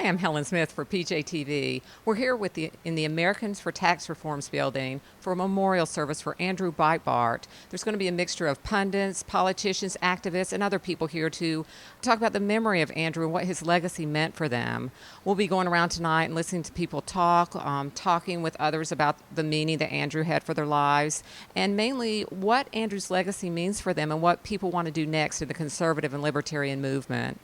Hi, I'm Helen Smith for PJTV. We're here in the Americans for Tax Reforms building for a memorial service for Andrew Breitbart. There's going to be a mixture of pundits, politicians, activists, and other people here to talk about the memory of Andrew and what his legacy meant for them. We'll be going around tonight and listening to people talk, talking with others about the meaning that Andrew had for their lives, and mainly what Andrew's legacy means for them and what people want to do next in the conservative and libertarian movement.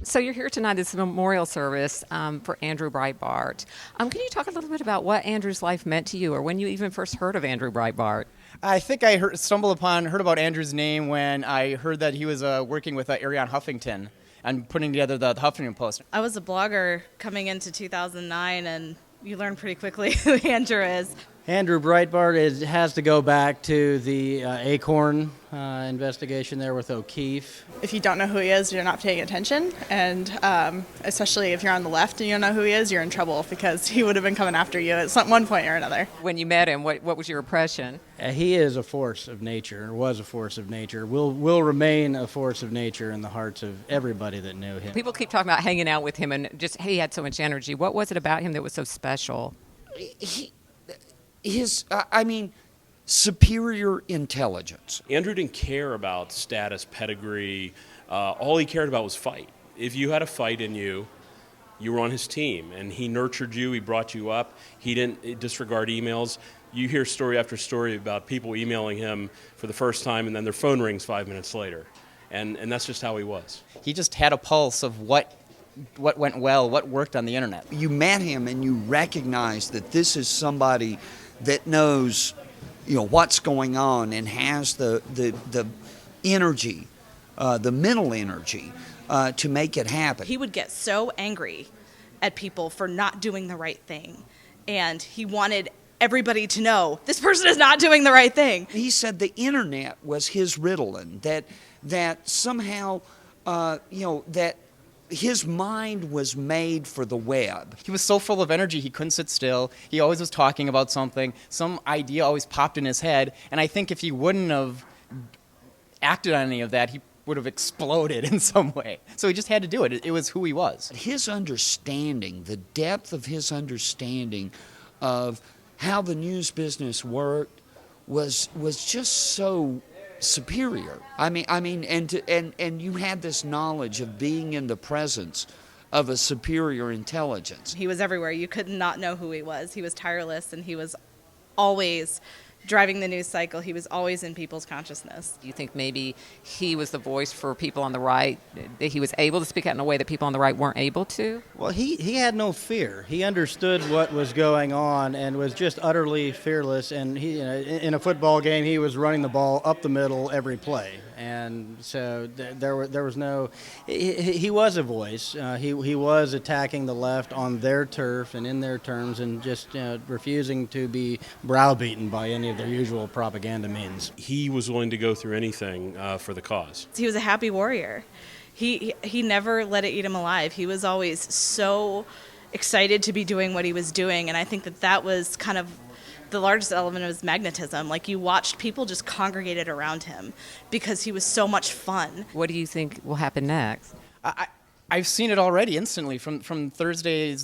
So you're here tonight. It's a memorial service for Andrew Breitbart. Can you talk a little bit about what Andrew's life meant to you, or when you even first heard of Andrew Breitbart? I think I heard about Andrew's name when I heard that he was working with Ariane Huffington and putting together the Huffington Post. I was a blogger coming into 2009, and you learn pretty quickly who Andrew is. Andrew Breitbart has to go back to the Acorn investigation there with O'Keefe. If you don't know who he is, you're not paying attention, and especially if you're on the left and you don't know who he is, you're in trouble because he would have been coming after you at one point or another. When you met him, what was your impression? He is a force of nature, or was a force of nature, will remain a force of nature in the hearts of everybody that knew him. People keep talking about hanging out with him and just, he had so much energy. What was it about him that was so special? Superior intelligence. Andrew didn't care about status, pedigree. All he cared about was fight. If you had a fight in you, you were on his team, and he nurtured you, he brought you up. He didn't disregard emails. You hear story after story about people emailing him for the first time, and then their phone rings 5 minutes later. And that's just how he was. He just had a pulse of what went well, what worked on the internet. You met him and you recognized that this is somebody that knows, what's going on and has the energy, the mental energy to make it happen. He would get so angry at people for not doing the right thing, and he wanted everybody to know this person is not doing the right thing. He said the internet was his Ritalin, that somehow, that his mind was made for the web. He was so full of energy, he couldn't sit still. He always was talking about something. Some idea always popped in his head. And I think if he wouldn't have acted on any of that, he would have exploded in some way. So he just had to do it. It was who he was. His understanding, the depth of his understanding of how the news business worked was just so superior. And you had this knowledge of being in the presence of a superior intelligence. He was everywhere. You could not know who he was. He was tireless, and he was always driving the news cycle. He was always in people's consciousness. Do you think maybe he was the voice for people on the right, that he was able to speak out in a way that people on the right weren't able to? Well, he had no fear. He understood what was going on and was just utterly fearless. And he, in a football game, he was running the ball up the middle every play. And so there was no. He was a voice. He was attacking the left on their turf and in their terms, and just refusing to be browbeaten by any of their usual propaganda means. He was willing to go through anything for the cause. He was a happy warrior. He never let it eat him alive. He was always so excited to be doing what he was doing, and I think that was kind of the largest element of his magnetism. Like, you watched people just congregated around him because he was so much fun. What do you think will happen next? I've seen it already instantly from Thursday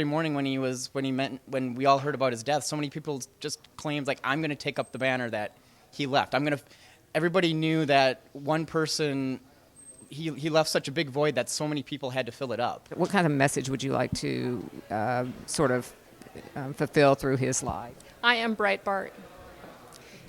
morning when we all heard about his death. So many people just claimed, like, I'm going to take up the banner that he left. Everybody knew that one person, he left such a big void that so many people had to fill it up. What kind of message would you like to fulfill through his life? I am Breitbart.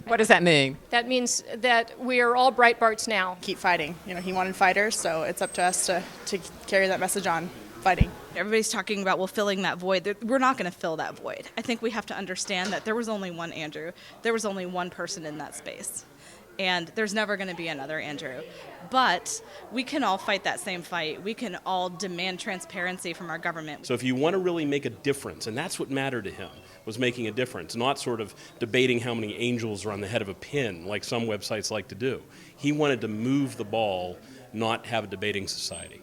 What does that mean? That means that we are all Breitbarts now. Keep fighting. He wanted fighters, so it's up to us to carry that message on, fighting. Everybody's talking about, filling that void. We're not going to fill that void. I think we have to understand that there was only one Andrew. There was only one person in that space. And there's never going to be another Andrew. But we can all fight that same fight. We can all demand transparency from our government. So if you want to really make a difference, and that's what mattered to him, was making a difference, not sort of debating how many angels are on the head of a pin, like some websites like to do. He wanted to move the ball, not have a debating society.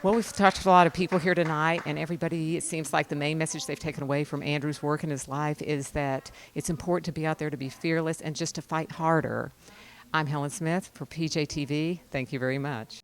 Well, we've talked to a lot of people here tonight, and everybody, it seems like the main message they've taken away from Andrew's work in his life is that it's important to be out there, to be fearless, and just to fight harder. I'm Helen Smith for PJTV. Thank you very much.